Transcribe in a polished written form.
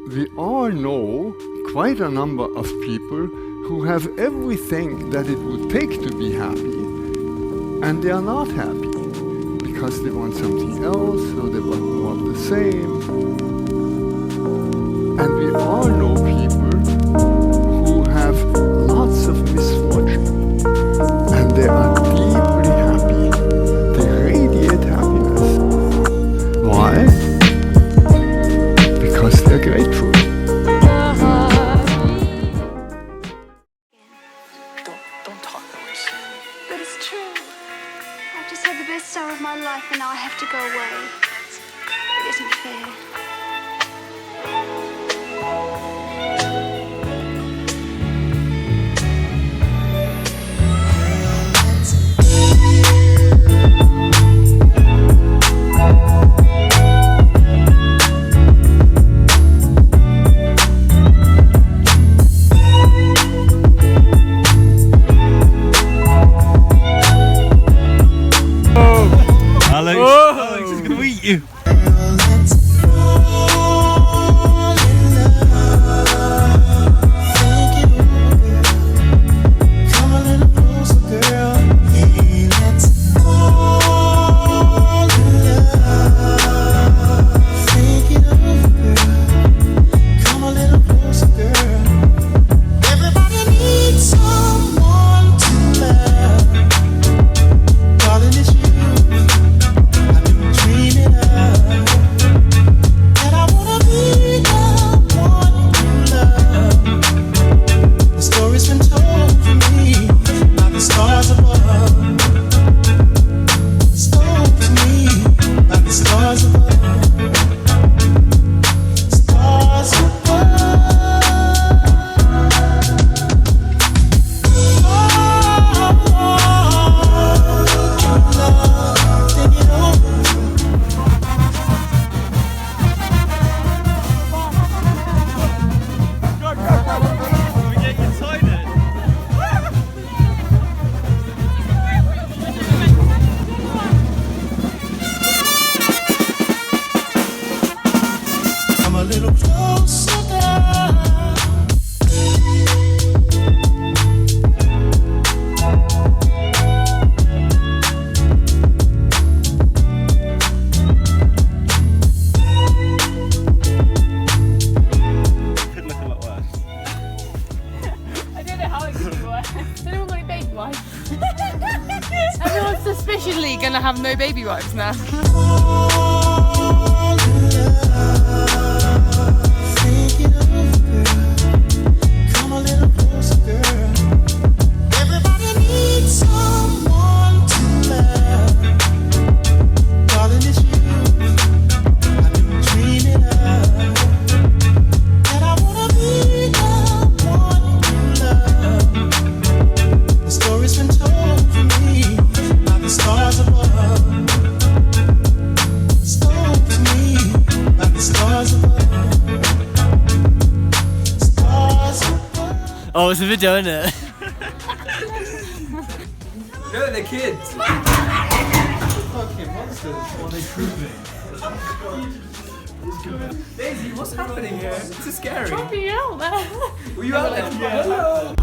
We all know quite a number of people who have everything that it would take to be happy, and they are not happy because they want something else or they want more of the same. And we all know people who have lots of misfortune and they are deeply happy. They radiate happiness. Why? Because they're grateful. Don't talk that way, Sam. But it's true. I've just had the best hour of my life and now I have to go away. It isn't fair. Alex is gonna eat you. Everyone's suspiciously gonna have no baby wipes now. Oh, it's a video, isn't it? No, they're kids. Fucking monsters. Oh, they prove me. Daisy, what's happening here? This is scary. Dropping out there. Were you out there? Yeah. Hello.